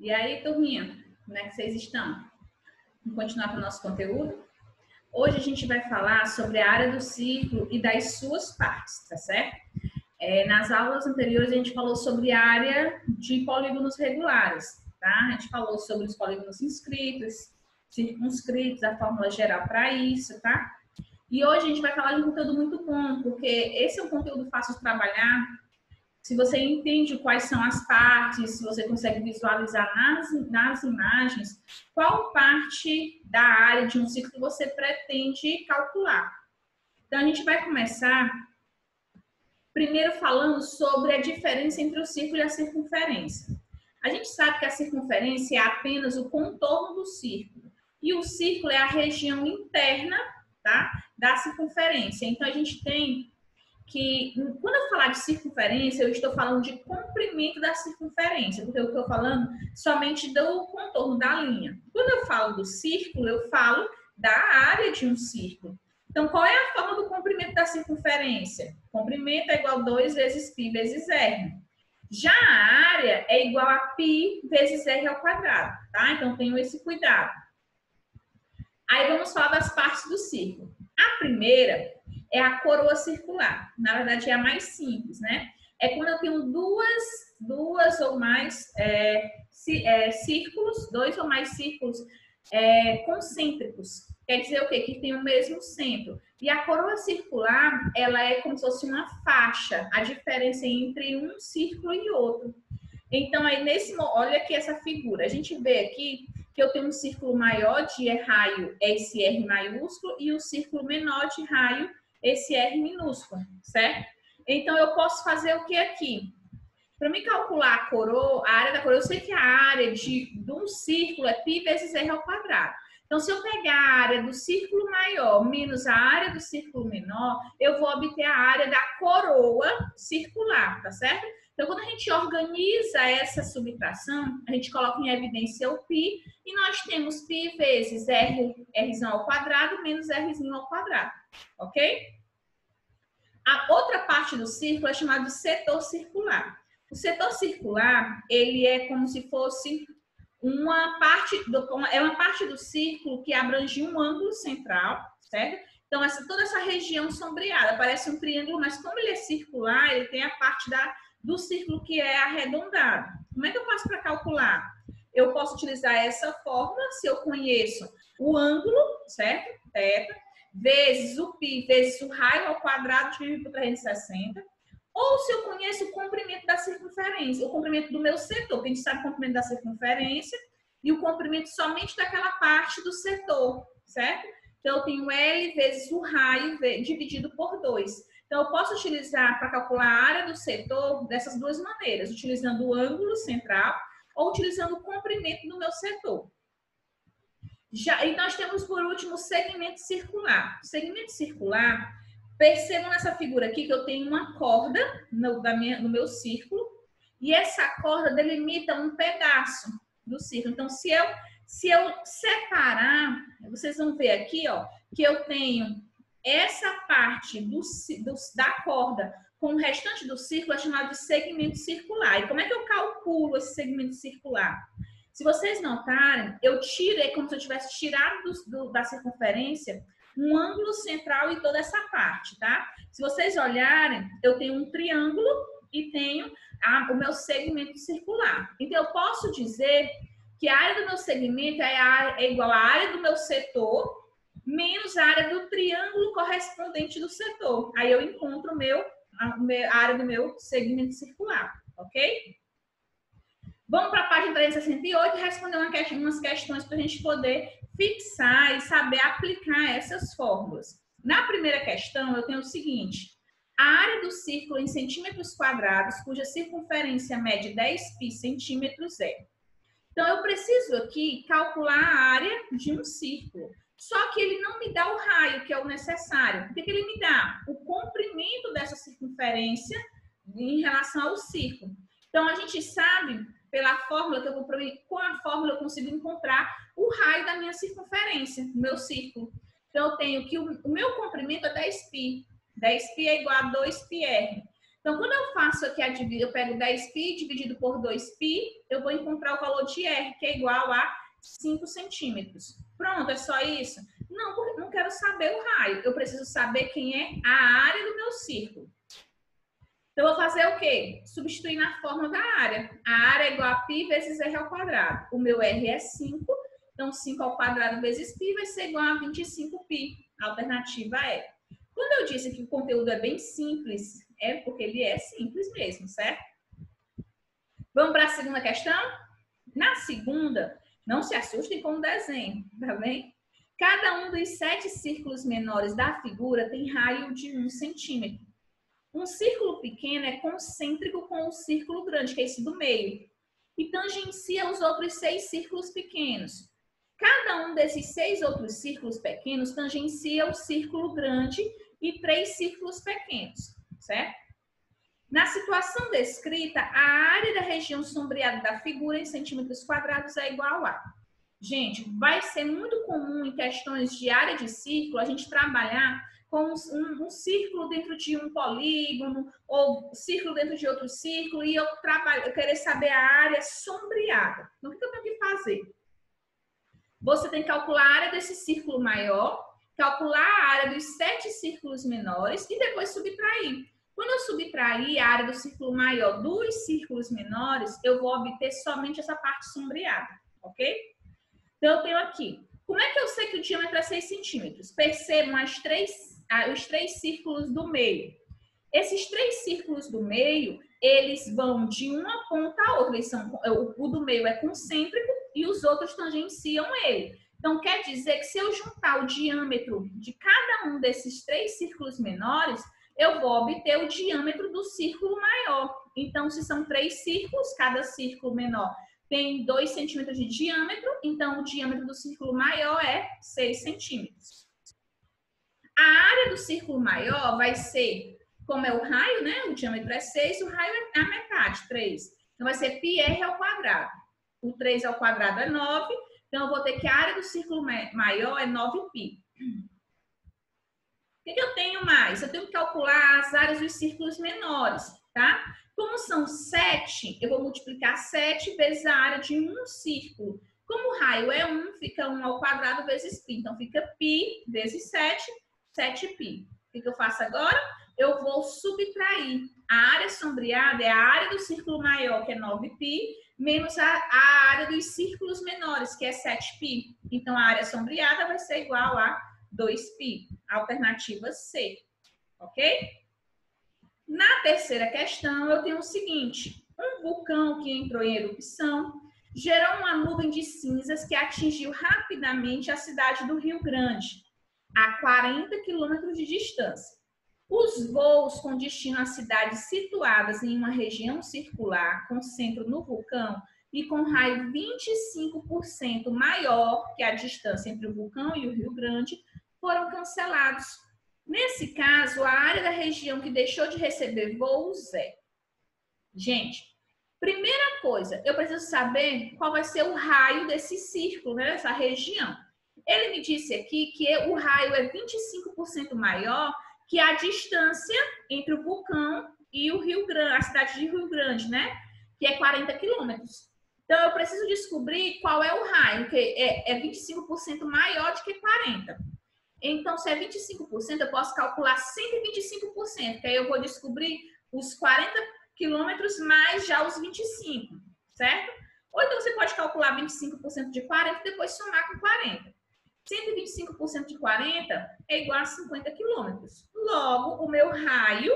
E aí, turminha, como é que vocês estão? Vamos continuar com o nosso conteúdo? Hoje a gente vai falar sobre a área do círculo e das suas partes, tá certo? Nas aulas anteriores a gente falou sobre a área de polígonos regulares, tá? A gente falou sobre os polígonos inscritos, circunscritos, a fórmula geral para isso, tá? E hoje a gente vai falar de um conteúdo muito bom, porque esse é um conteúdo fácil de trabalhar. Se você entende quais são as partes, se você consegue visualizar nas imagens, qual parte da área de um círculo você pretende calcular. Então, a gente vai começar primeiro falando sobre a diferença entre o círculo e a circunferência. A gente sabe que a circunferência é apenas o contorno do círculo e o círculo é a região interna, tá, da circunferência. Então, a gente tem que, quando eu falar de circunferência, eu estou falando de comprimento da circunferência, porque eu estou falando somente do contorno da linha. Quando eu falo do círculo, eu falo da área de um círculo. Então, qual é a forma do comprimento da circunferência? Comprimento é igual a 2 vezes π vezes r. Já a área é igual a π vezes r ao quadrado, tá? Então, tenham esse cuidado. Aí, vamos falar das partes do círculo. A primeira é a coroa circular. Na verdade, é a mais simples, né? É quando eu tenho duas ou mais círculos, dois ou mais círculos concêntricos. Quer dizer o quê? Que tem o mesmo centro. E a coroa circular, ela é como se fosse uma faixa, a diferença entre um círculo e outro. Então, aí olha aqui essa figura. A gente vê aqui que eu tenho um círculo maior de raio, esse R maiúsculo, e um círculo menor de raio, esse R minúsculo, certo? Então, eu posso fazer o que aqui? Para me calcular a coroa, a área da coroa, eu sei que a área de um círculo é π vezes r ao quadrado. Então, se eu pegar a área do círculo maior menos a área do círculo menor, eu vou obter a área da coroa circular, tá certo? Então, quando a gente organiza essa subtração, a gente coloca em evidência o π e nós temos π vezes r ao quadrado menos r ao quadrado, ok? A outra parte do círculo é chamada de setor circular. O setor circular, ele é como se fosse uma parte do círculo que abrange um ângulo central, certo? Então, toda essa região sombreada, parece um triângulo, mas como ele é circular, ele tem a parte do círculo que é arredondado. Como é que eu faço para calcular? Eu posso utilizar essa fórmula, se eu conheço o ângulo, certo? Θ, vezes o π, vezes o raio ao quadrado dividido por 360. Ou se eu conheço o comprimento da circunferência, o comprimento do meu setor, porque a gente sabe o comprimento da circunferência e o comprimento somente daquela parte do setor, certo? Então, eu tenho L vezes o raio dividido por 2. Então, eu posso utilizar para calcular a área do setor dessas duas maneiras, utilizando o ângulo central ou utilizando o comprimento do meu setor. E nós temos, por último, o segmento circular. O segmento circular, percebam nessa figura aqui que eu tenho uma corda no meu círculo e essa corda delimita um pedaço do círculo. Então, se eu separar, vocês vão ver aqui, ó, que eu tenho essa parte da corda com o restante do círculo é chamado de segmento circular. E como é que eu calculo esse segmento circular? Se vocês notarem, eu tiro, é como se eu tivesse tirado da circunferência um ângulo central e toda essa parte, tá? Se vocês olharem, eu tenho um triângulo e tenho o meu segmento circular. Então, eu posso dizer que a área do meu segmento é igual à área do meu setor menos a área do triângulo correspondente do setor. Aí eu encontro a área do meu segmento circular, ok? Vamos para a página 368 e responder umas questões para a gente poder fixar e saber aplicar essas fórmulas. Na primeira questão, eu tenho o seguinte: a área do círculo em centímetros quadrados, cuja circunferência mede 10π centímetros é. Então, eu preciso aqui calcular a área de um círculo. Só que ele não me dá o raio, que é o necessário. O que ele me dá? O comprimento dessa circunferência em relação ao círculo. Então, a gente sabe, pela fórmula que eu vou com a fórmula eu consigo encontrar o raio da minha circunferência, do meu círculo. Então, eu tenho que o meu comprimento é 10π. 10π é igual a 2πr. Então, Então, quando eu faço aqui a divisão, eu pego 10π dividido por 2π, eu vou encontrar o valor de R, que é igual a 5 centímetros. Pronto, é só isso? Não, porque não quero saber o raio. Eu preciso saber quem é a área do meu círculo. Então, eu vou fazer o quê? Substituir na fórmula da área. A área é igual a π vezes R ao quadrado. O meu R é 5, então 5 ao quadrado vezes π vai ser igual a 25π. A alternativa é. Quando eu disse que o conteúdo é bem simples, é porque ele é simples mesmo, certo? Vamos para a segunda questão? Na segunda, não se assustem com o desenho, tá bem? Cada um dos 7 círculos menores da figura tem raio de 1 centímetro. Um círculo pequeno é concêntrico com o círculo grande, que é esse do meio, e tangencia os outros 6 círculos pequenos. Cada um desses 6 outros círculos pequenos tangencia o círculo grande e 3 círculos pequenos, certo? Na situação descrita, a área da região sombreada da figura em centímetros quadrados é igual a... Gente, vai ser muito comum em questões de área de círculo a gente trabalhar com um círculo dentro de um polígono ou círculo dentro de outro círculo e eu querer saber a área sombreada. Então, o que eu tenho que fazer? Você tem que calcular a área desse círculo maior, calcular a área dos 7 círculos menores e depois subtrair. Quando eu subtrair a área do círculo maior dos círculos menores, eu vou obter somente essa parte sombreada, ok? Então, eu tenho aqui. Como é que eu sei que o diâmetro é 6 centímetros? Percebam os 3 círculos do meio. Esses 3 círculos do meio, eles vão de uma ponta a outra. O do meio é concêntrico e os outros tangenciam ele. Então, quer dizer que se eu juntar o diâmetro de cada um desses 3 círculos menores, eu vou obter o diâmetro do círculo maior. Então, se são 3 círculos, cada círculo menor tem 2 centímetros de diâmetro, então o diâmetro do círculo maior é 6 centímetros. A área do círculo maior vai ser, como é o raio, né? O diâmetro é 6, o raio é a metade, 3. Então, vai ser πr ao quadrado. O 3 ao quadrado é 9, então eu vou ter que a área do círculo maior é 9π. O que eu tenho mais? Eu tenho que calcular as áreas dos círculos menores, tá? Como são 7, eu vou multiplicar 7 vezes a área de um círculo. Como o raio é 1, fica 1 ao quadrado vezes π. Então, fica π vezes 7, 7π. O que eu faço agora? Eu vou subtrair. A área sombreada é a área do círculo maior, que é 9π, menos a área dos círculos menores, que é 7π. Então, a área sombreada vai ser igual a 2π. Alternativa C. Ok? Na terceira questão, eu tenho o seguinte. Um vulcão que entrou em erupção gerou uma nuvem de cinzas que atingiu rapidamente a cidade do Rio Grande, a 40 quilômetros de distância. Os voos com destino a cidades situadas em uma região circular com centro no vulcão e com raio 25% maior que a distância entre o vulcão e o Rio Grande foram cancelados. Nesse caso, a área da região que deixou de receber voos é... Gente, primeira coisa, eu preciso saber qual vai ser o raio desse círculo, né, dessa região. Ele me disse aqui que o raio é 25% maior que a distância entre o vulcão e o Rio Grande, a cidade de Rio Grande, né? Que é 40 quilômetros. Então, eu preciso descobrir qual é o raio, que é 25% maior do que 40%. Então, se é 25%, eu posso calcular 125%, que aí eu vou descobrir os 40 quilômetros mais já os 25, certo? Ou então você pode calcular 25% de 40 e depois somar com 40. 125% de 40 é igual a 50 quilômetros. Logo, o meu raio,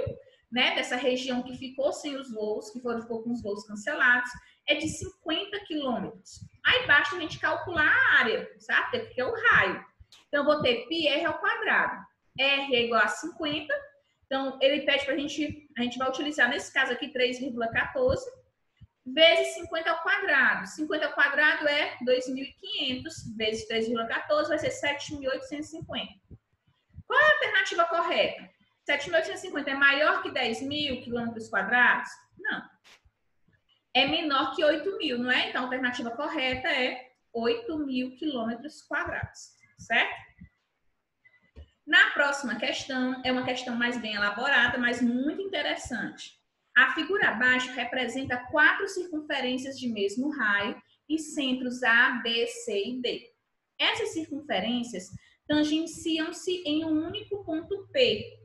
né, dessa região que ficou sem os voos, ficou com os voos cancelados, é de 50 quilômetros. Aí basta a gente calcular a área, sabe? Porque é o raio. Então, eu vou ter πr ao quadrado. R é igual a 50. Então, ele pede para a gente vai utilizar, nesse caso aqui, 3,14 vezes 50 ao quadrado. 50 ao quadrado é 2.500 vezes 3,14 vai ser 7.850. Qual é a alternativa correta? 7.850 é maior que 10.000 quilômetros quadrados? Não. É menor que 8.000, não é? Então, a alternativa correta é 8.000 quilômetros quadrados. Certo? Na próxima questão, é uma questão mais bem elaborada, mas muito interessante. A figura abaixo representa 4 circunferências de mesmo raio e centros A, B, C e D. Essas circunferências tangenciam-se em um único ponto P,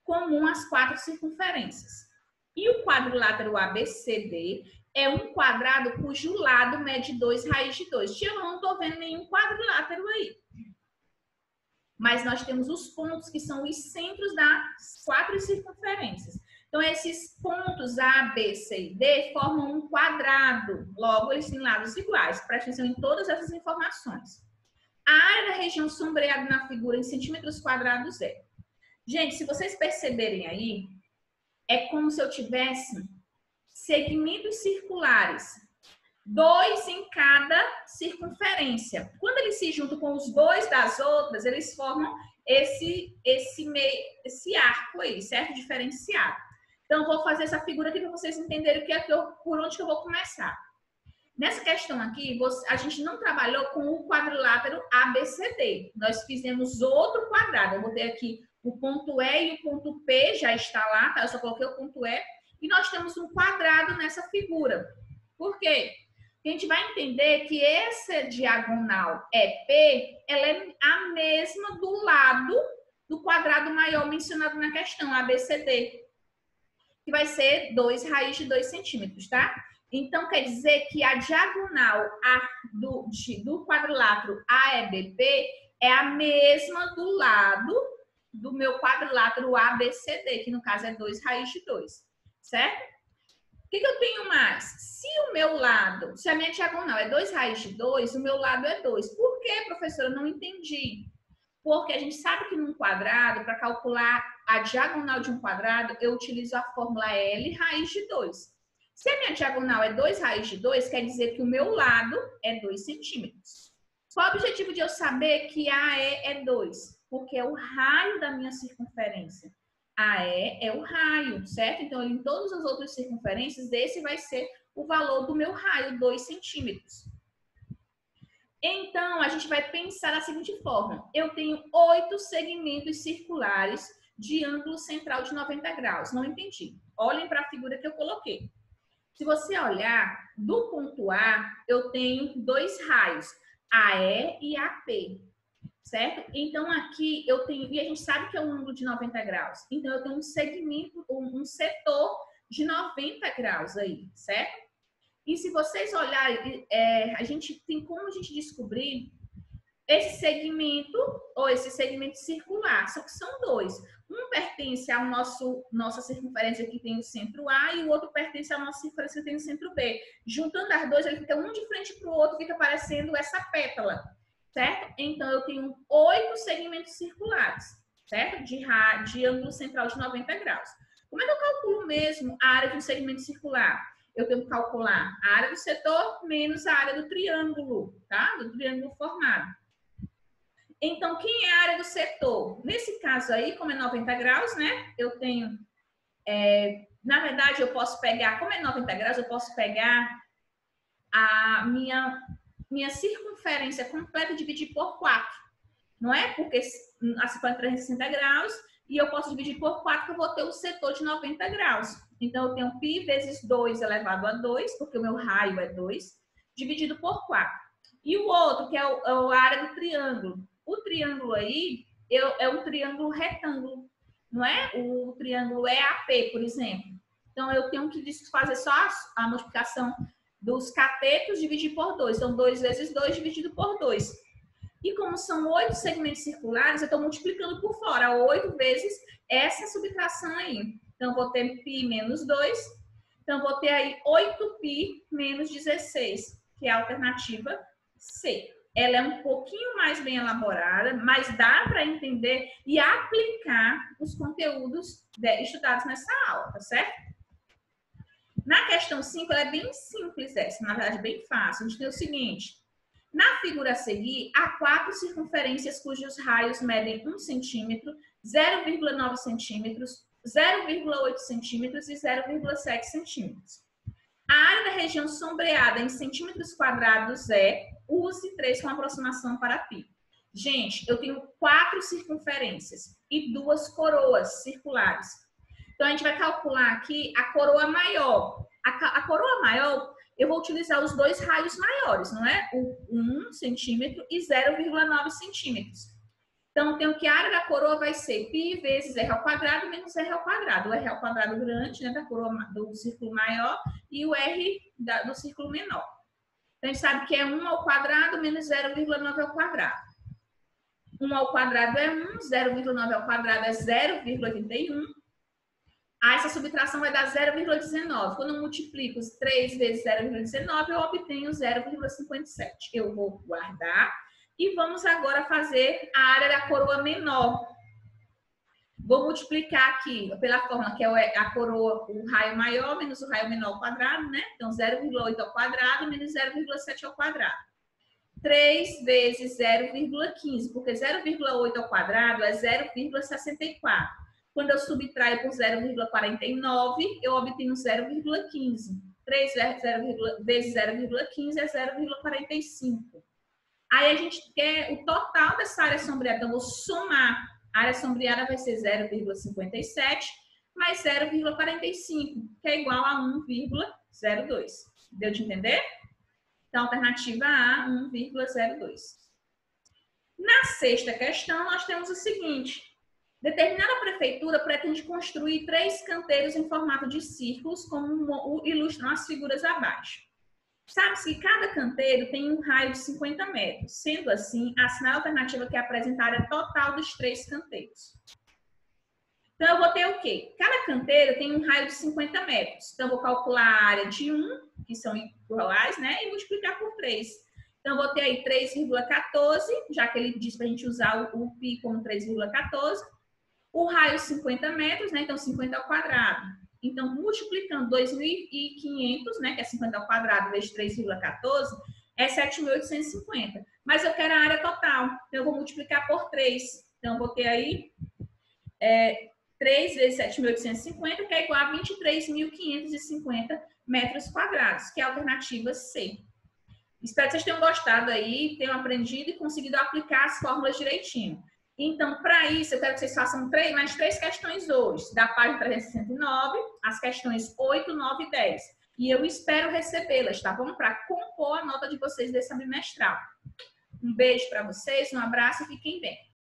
comum às 4 circunferências. E o quadrilátero ABCD é um quadrado cujo lado mede 2 raiz de 2. Eu não estou vendo nenhum quadrilátero aí. Mas nós temos os pontos que são os centros das 4 circunferências. Então, esses pontos A, B, C e D formam um quadrado. Logo, eles têm lados iguais. Preste atenção em todas essas informações. A área da região sombreada na figura em centímetros quadrados é. Gente, se vocês perceberem aí, é como se eu tivesse segmentos circulares, 2 em cada circunferência. Quando eles se juntam com os 2 das outras, eles formam esse arco aí, certo? Diferenciado. Então, vou fazer essa figura aqui para vocês entenderem por onde que eu vou começar. Nessa questão aqui, a gente não trabalhou com o quadrilátero ABCD. Nós fizemos outro quadrado. Eu botei aqui o ponto E e o ponto P, já está lá, tá? Eu só coloquei o ponto E. E nós temos um quadrado nessa figura. Por quê? Porque a gente vai entender que essa diagonal EP, ela é a mesma do lado do quadrado maior mencionado na questão, ABCD. Que vai ser 2 raiz de 2 centímetros, tá? Então, quer dizer que a diagonal do quadrilátero AEBP é a mesma do lado do meu quadrilátero ABCD, que no caso é 2 raiz de 2, certo? O que eu tenho mais? Se a minha diagonal é 2 raiz de 2, o meu lado é 2. Por quê, professora? Eu não entendi. Porque a gente sabe que num quadrado, para calcular a diagonal de um quadrado, eu utilizo a fórmula L raiz de 2. Se a minha diagonal é 2 raiz de 2, quer dizer que o meu lado é 2 centímetros. Qual o objetivo de eu saber que AE é 2? Porque é o raio da minha circunferência. AE é o raio, certo? Então, em todas as outras circunferências, esse vai ser o valor do meu raio, 2 centímetros. Então, a gente vai pensar da seguinte forma. Eu tenho 8 segmentos circulares de ângulo central de 90 graus. Não entendi. Olhem para a figura que eu coloquei. Se você olhar, do ponto A, eu tenho 2 raios, AE e AP, certo? Então, aqui eu tenho, e a gente sabe que é um ângulo de 90 graus. Então, eu tenho um segmento, um setor de 90 graus aí, certo? E se vocês olharem, a gente tem como a gente descobrir esse segmento ou esse segmento circular, só que são 2. Um pertence à nossa circunferência que tem o centro A e o outro pertence à nossa circunferência que tem o centro B. Juntando as duas, ele fica um de frente para o outro, fica parecendo essa pétala, certo? Então, eu tenho 8 segmentos circulares, certo? De ângulo central de 90 graus. Como é que eu calculo mesmo a área de um segmento circular? Eu tenho que calcular a área do setor menos a área do triângulo, tá? Do triângulo formado. Então, quem é a área do setor? Nesse caso aí, como é 90 graus, né? Eu tenho... na verdade, eu posso pegar... Como é 90 graus, eu posso pegar a minha circunferência completa e dividir por 4. Não é? Porque a circunferência é 360 graus e eu posso dividir por 4 que eu vou ter o setor de 90 graus. Então, eu tenho π vezes 2 elevado a 2, porque o meu raio é 2, dividido por 4. E o outro, que é a área do triângulo. O triângulo aí é um triângulo retângulo, não é? O triângulo é AP, por exemplo. Então, eu tenho que fazer só a multiplicação dos catetos dividir por 2. Então, 2 vezes 2 dividido por 2. E como são 8 segmentos circulares, eu estou multiplicando por fora 8 vezes essa subtração aí. Então, vou ter π menos 2. Então, vou ter aí 8π menos 16, que é a alternativa C. Ela é um pouquinho mais bem elaborada, mas dá para entender e aplicar os conteúdos estudados nessa aula, tá certo? Na questão 5, ela é bem simples essa, na verdade, bem fácil. A gente tem o seguinte: na figura a seguir, há 4 circunferências cujos raios medem 1 centímetro, 0,9 centímetros, 0,8 centímetros e 0,7 centímetros. A área da região sombreada em centímetros quadrados use 3 com aproximação para π. Gente, eu tenho 4 circunferências e 2 coroas circulares. Então, a gente vai calcular aqui a coroa maior. A coroa maior, eu vou utilizar os dois raios maiores, não é? O 1 centímetro e 0,9 centímetros. Então, tenho que a área da coroa vai ser π vezes r ao quadrado menos r ao quadrado. O r ao quadrado grande, né, da coroa do círculo maior, e o r do círculo menor. Então, a gente sabe que é 1 ao quadrado menos 0,9 ao quadrado. 1 ao quadrado é 1, 0,9 ao quadrado é 0,81. Essa subtração vai dar 0,19. Quando eu multiplico 3 vezes 0,19, eu obtenho 0,57. Eu vou guardar. E vamos agora fazer a área da coroa menor. Vou multiplicar aqui pela fórmula que é a coroa, o raio maior menos o raio menor ao quadrado, né? Então, 0,8 ao quadrado menos 0,7 ao quadrado. 3 vezes 0,15, porque 0,8 ao quadrado é 0,64. Quando eu subtraio por 0,49, eu obtenho 0,15. 3 vezes 0,15 é 0,45. Aí a gente quer o total dessa área sombreada. Então, eu vou somar. A área sombreada vai ser 0,57 mais 0,45, que é igual a 1,02. Deu de entender? Então, alternativa A, 1,02. Na sexta questão, nós temos o seguinte. Determinada prefeitura pretende construir 3 canteiros em formato de círculos, como ilustram as figuras abaixo. Sabe-se que cada canteiro tem um raio de 50 metros. Sendo assim, assinale a alternativa que apresenta a área total dos 3 canteiros. Então, eu vou ter o quê? Cada canteiro tem um raio de 50 metros. Então, eu vou calcular a área de 1, que são iguais, né? E multiplicar por 3. Então, eu vou ter aí 3,14, já que ele diz para a gente usar o π como 3,14. O raio 50 metros, né? Então, 50 ao quadrado. Então, multiplicando 2.500, né? Que é 50 ao quadrado vezes 3,14, é 7.850. Mas eu quero a área total. Então, eu vou multiplicar por 3. Então, eu vou ter aí 3 vezes 7.850, que é igual a 23.550 metros quadrados, que é a alternativa C. Espero que vocês tenham gostado aí, tenham aprendido e conseguido aplicar as fórmulas direitinho. Então, para isso, eu quero que vocês façam mais 3 questões hoje, da página 369, as questões 8, 9 e 10. E eu espero recebê-las, tá bom? Para compor a nota de vocês desse bimestral. Um beijo para vocês, um abraço e fiquem bem.